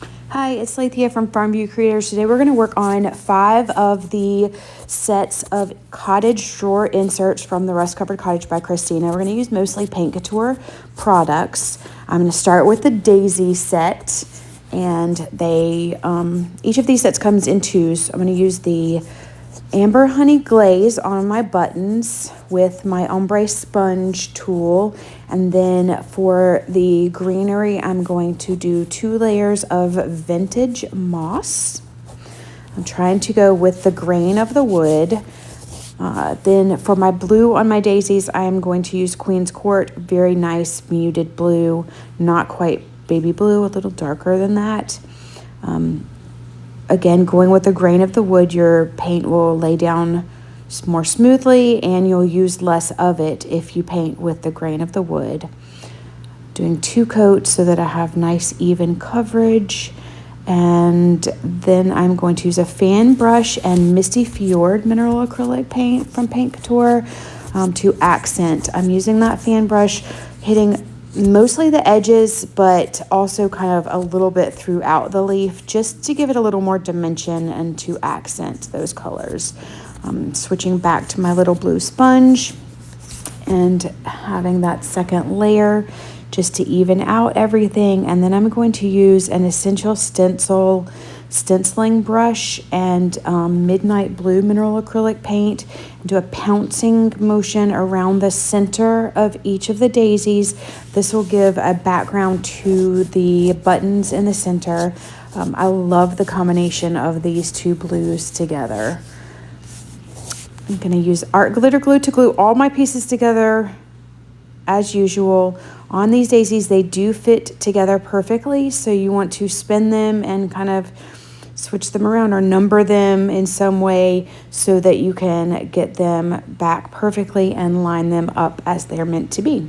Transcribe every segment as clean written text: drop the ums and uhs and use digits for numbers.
Hi, it's Lathia from Farmview Creators. Today we're going to work on 5 of the sets of Cottage drawer inserts from the Rust Covered Cottage by Christina. We're going to use mostly Paint Couture products. I'm going to start with the Daisy set, and each of these sets comes in 2s. I'm going to use the Amber Honey Glaze on my buttons with my ombre sponge tool, and then for the greenery I'm going to do 2 layers of vintage moss. I'm trying to go with the grain of the wood. Then for my blue on my daisies, I am going to use Queen's Court, very nice muted blue, not quite baby blue, a little darker than that. Again, going with the grain of the wood, your paint will lay down more smoothly and you'll use less of it if you paint with the grain of the wood. Doing 2 coats so that I have nice even coverage. And then I'm going to use a fan brush and Misty Fjord mineral acrylic paint from Paint Couture to accent. I'm using that fan brush, hitting mostly the edges, but also kind of a little bit throughout the leaf, just to give it a little more dimension and to accent those colors. Switching back to my little blue sponge and having that second layer just to even out everything. And then I'm going to use an Essential stenciling brush and Midnight Blue mineral acrylic paint, and do a pouncing motion around the center of each of the daisies. This will give a background to the buttons in the center. I love the combination of these 2 blues together. I'm going to use art glitter glue to glue all my pieces together as usual. On these daisies, they do fit together perfectly, so you want to spin them and kind of switch them around or number them in some way so that you can get them back perfectly and line them up as they're meant to be.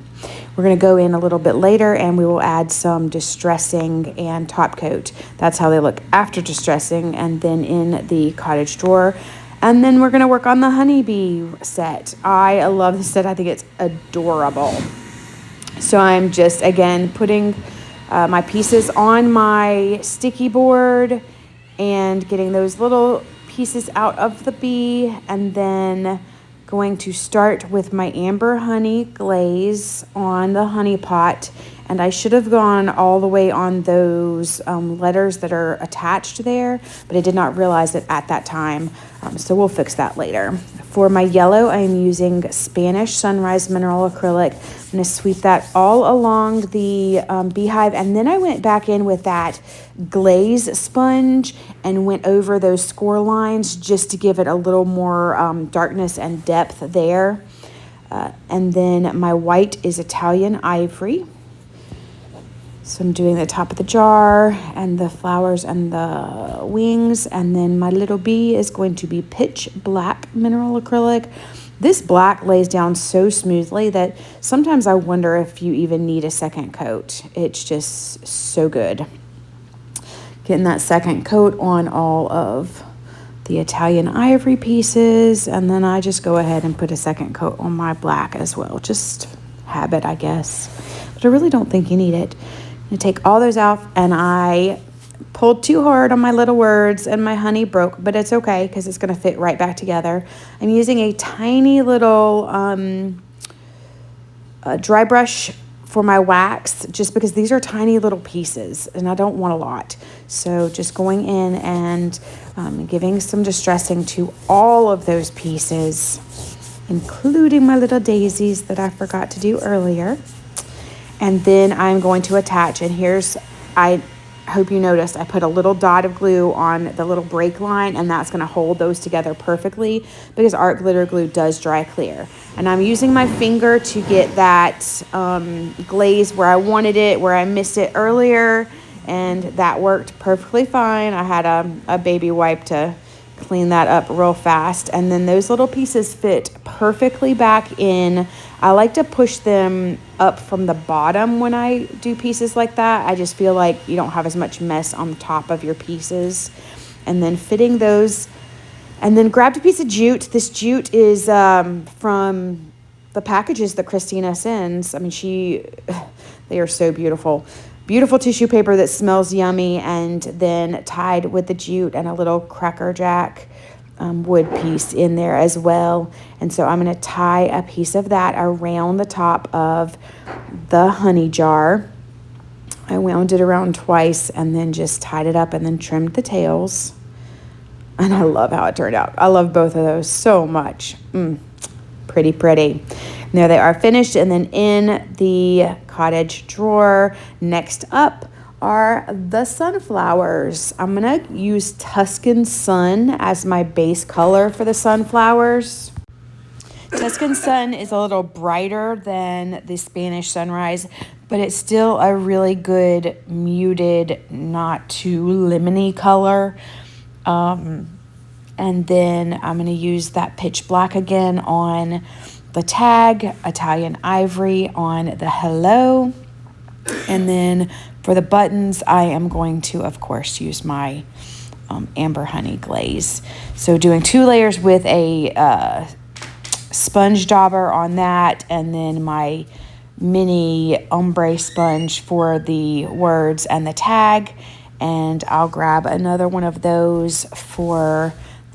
We're going to go in a little bit later and we will add some distressing and top coat. That's how they look after distressing, and then in the cottage drawer. And then we're going to work on the honeybee set. I love this set. I think it's adorable. So I'm just, again, putting my pieces on my sticky board and getting those little pieces out of the bee, and then going to start with my Amber Honey Glaze on the honey pot. And I should have gone all the way on those letters that are attached there, but I did not realize it at that time. So we'll fix that later. For my yellow, I am using Spanish Sunrise Mineral Acrylic. I'm going to sweep that all along the beehive. And then I went back in with that glaze sponge and went over those score lines just to give it a little more darkness and depth there. And then my white is Italian Ivory. So I'm doing the top of the jar and the flowers and the wings. And then my little bee is going to be pitch black mineral acrylic. This black lays down so smoothly that sometimes I wonder if you even need a second coat. It's just so good. Getting that second coat on all of the Italian Ivory pieces. And then I just go ahead and put a second coat on my black as well. Just habit, I guess. But I really don't think you need it. I'm going to take all those out, and I pulled too hard on my little words and my honey broke, but it's okay because it's going to fit right back together. I'm using a tiny little dry brush for my wax, just because these are tiny little pieces and I don't want a lot. So just going in and giving some distressing to all of those pieces, including my little daisies that I forgot to do earlier. And then I'm going to attach, and I hope you noticed, I put a little dot of glue on the little break line, and that's going to hold those together perfectly because art glitter glue does dry clear. And I'm using my finger to get that glaze where I wanted it, where I missed it earlier, and that worked perfectly fine. I had a baby wipe to clean that up real fast, and then those little pieces fit perfectly back in. I like to push them up from the bottom when I do pieces like that. I just feel like you don't have as much mess on the top of your pieces. And then fitting those, and then grabbed a piece of jute. This jute is from the packages that Christina sends. I mean, they are so beautiful. beautiful tissue paper that smells yummy, and then tied with the jute and a little Cracker Jack wood piece in there as well. And so I'm going to tie a piece of that around the top of the honey jar. I wound it around twice and then just tied it up and then trimmed the tails. And I love how it turned out. I love both of those so much. Pretty, pretty. And there they are finished. And then in the Cottage drawer, next up are the sunflowers. I'm gonna use Tuscan Sun as my base color for the sunflowers. Tuscan Sun is a little brighter than the Spanish Sunrise, but it's still a really good muted, not too lemony color. And then I'm going to use that pitch black again on the tag, Italian Ivory on the hello. And then for the buttons, I am going to, of course, use my Amber Honey Glaze. So doing 2 layers with a sponge dauber on that, and then my mini ombre sponge for the words and the tag. And I'll grab another one of those for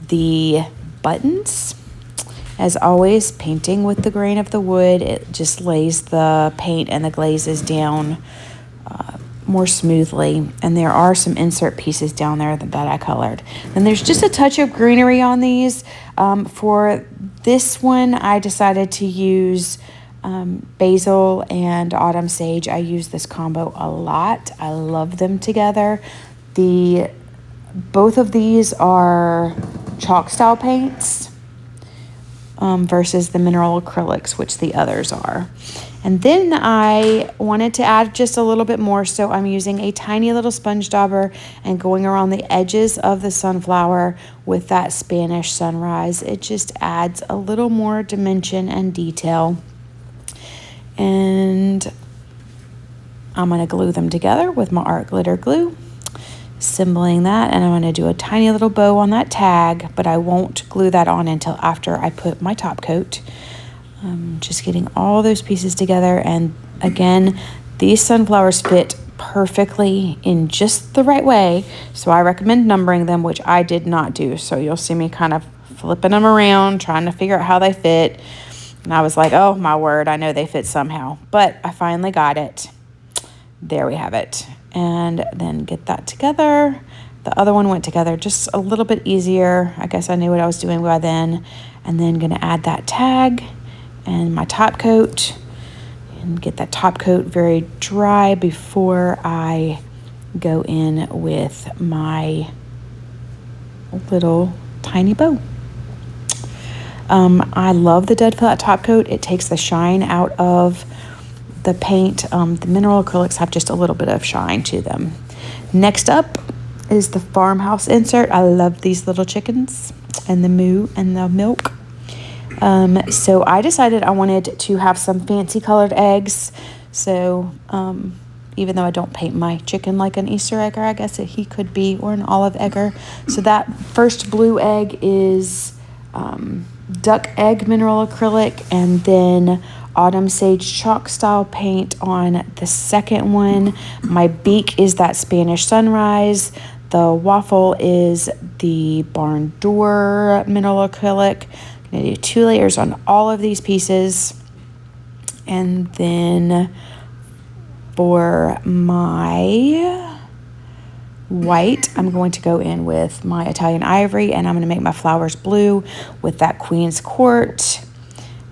the buttons. As always, painting with the grain of the wood, it just lays the paint and the glazes down more smoothly. And there are some insert pieces down there that I colored. And there's just a touch of greenery on these. For this one, I decided to use basil and autumn sage. I use this combo a lot. I love them together. Both of these are chalk style paints versus the mineral acrylics, which the others are. And then I wanted to add just a little bit more, so I'm using a tiny little sponge dauber and going around the edges of the sunflower with that Spanish Sunrise. It just adds a little more dimension and detail. And I'm going to glue them together with my art glitter glue, assembling that, and I'm going to do a tiny little bow on that tag, but I won't glue that on until after I put my top coat. Just getting all those pieces together, and again, these sunflowers fit perfectly in just the right way, so I recommend numbering them, which I did not do. So you'll see me kind of flipping them around, trying to figure out how they fit. And I was like, oh my word, I know they fit somehow. But I finally got it. There we have it. And then get that together. The other one went together just a little bit easier. I guess I knew what I was doing by then. And then gonna add that tag and my top coat. And get that top coat very dry before I go in with my little tiny bow. I love the dead flat top coat. It takes the shine out of the paint. The mineral acrylics have just a little bit of shine to them. Next up is the Farmhouse insert. I love these little chickens and the moo and the milk. So I decided I wanted to have some fancy colored eggs. So even though I don't paint my chicken like an Easter egger, I guess he could be, or an olive egger. So that first blue egg is duck egg mineral acrylic, and then autumn sage chalk style paint on the second one. My beak is that Spanish Sunrise. The waffle is the barn door mineral acrylic. I'm gonna do 2 layers on all of these pieces. And then for my white, I'm going to go in with my Italian Ivory, and I'm going to make my flowers blue with that Queen's Court.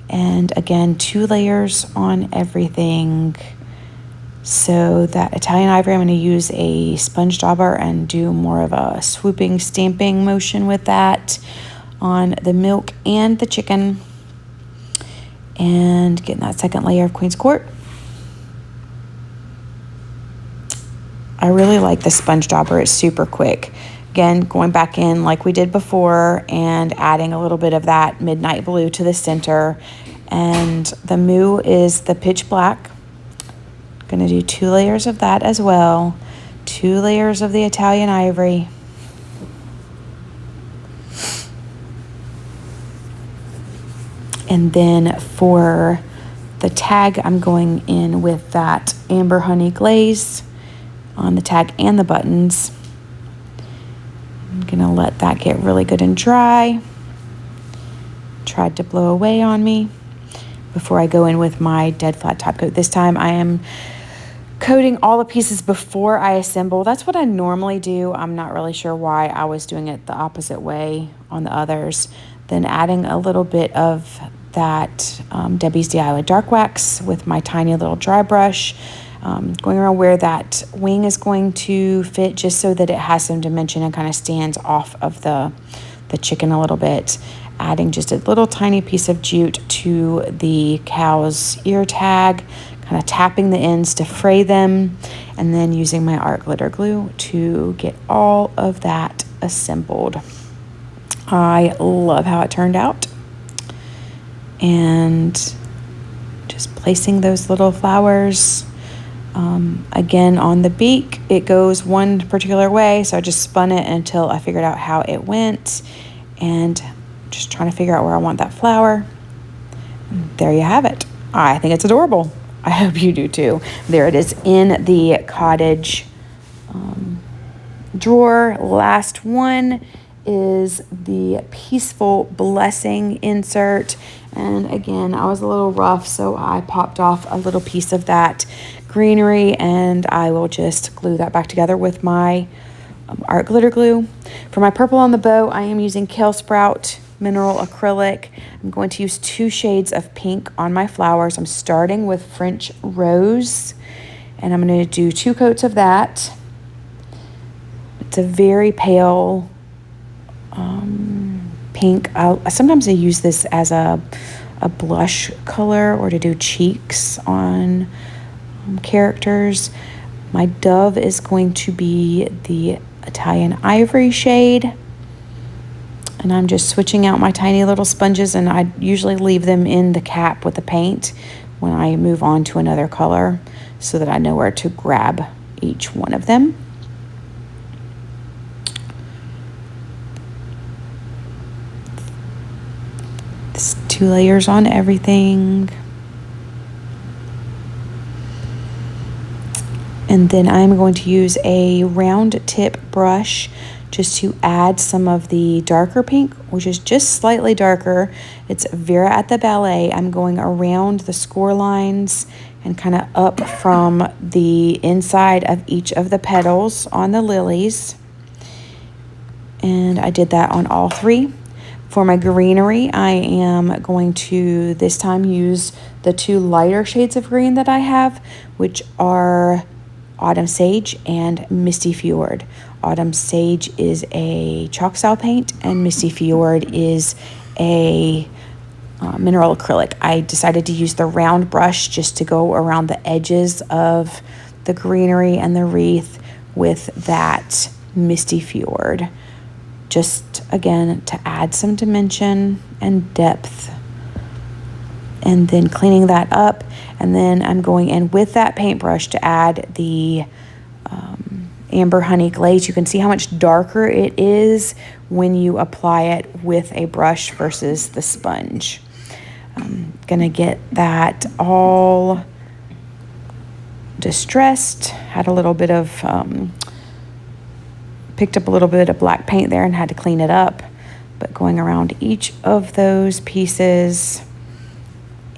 And again, 2 layers on everything. So that Italian Ivory, I'm going to use a sponge dauber and do more of a swooping stamping motion with that on the milk and the chicken. And getting that second layer of Queen's Court. I really like the sponge dauber. It's super quick. Again, going back in like we did before and adding a little bit of that midnight blue to the center. And the moo is the pitch black. Gonna do 2 layers of that as well. 2 layers of the Italian Ivory. And then for the tag, I'm going in with that Amber Honey Glaze. on the tag and the buttons. I'm gonna let that get really good and dry. Tried to blow away on me before I go in with my dead flat top coat. This time I am coating all the pieces before I assemble. That's what I normally do. I'm not really sure why I was doing it the opposite way on the others. Then adding a little bit of that Debbie's DIY dark wax with my tiny little dry brush, going around where that wing is going to fit, just so that it has some dimension and kind of stands off of the chicken a little bit. Adding just a little tiny piece of jute to the cow's ear tag, kind of tapping the ends to fray them, and then using my art glitter glue to get all of that assembled. I love how it turned out. And just placing those little flowers. Again, on the beak, it goes one particular way, so I just spun it until I figured out how it went, and just trying to figure out where I want that flower. There you have it. I think it's adorable. I hope you do too. There it is in the Cottage drawer. Last one is the Peaceful Blessing insert. And again, I was a little rough, so I popped off a little piece of that greenery, and I will just glue that back together with my art glitter glue. For my purple on the bow, I am using Kale Sprout Mineral Acrylic. I'm going to use 2 shades of pink on my flowers. I'm starting with French Rose, and I'm going to do 2 coats of that. It's a very pale pink. Sometimes I use this as a blush color or to do cheeks on characters. My dove is going to be the Italian Ivory shade. And I'm just switching out my tiny little sponges, and I usually leave them in the cap with the paint when I move on to another color so that I know where to grab each one of them. It's 2 layers on everything. And then I'm going to use a round tip brush just to add some of the darker pink, which is just slightly darker. It's Vera at the Ballet. I'm going around the score lines and kind of up from the inside of each of the petals on the lilies. And I did that on all 3. For my greenery, I am going to this time use the 2 lighter shades of green that I have, which are Autumn Sage and Misty Fjord. Autumn Sage is a chalk style paint, and Misty Fjord is a mineral acrylic. I decided to use the round brush just to go around the edges of the greenery and the wreath with that Misty Fjord. Just again to add some dimension and depth. And then cleaning that up, and then I'm going in with that paintbrush to add the Amber Honey Glaze. You can see how much darker it is when you apply it with a brush versus the sponge. I'm gonna get that all distressed. Had a little bit of, picked up a little bit of black paint there and had to clean it up. But going around each of those pieces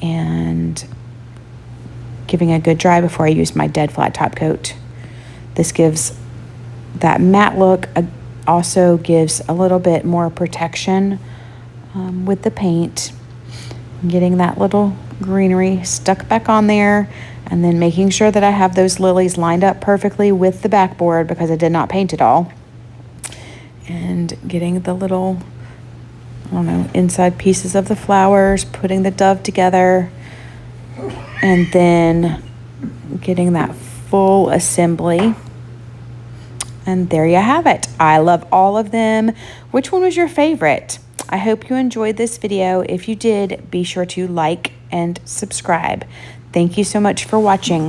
and giving a good dry before I use my dead flat top coat. This gives that matte look, also gives a little bit more protection with the paint. Getting that little greenery stuck back on there, and then making sure that I have those lilies lined up perfectly with the backboard because I did not paint it all. And getting the little, I don't know, inside pieces of the flowers, putting the dove together, and then getting that full assembly. And there you have it. I love all of them. Which one was your favorite? I hope you enjoyed this video. If you did, be sure to like and subscribe. Thank you so much for watching.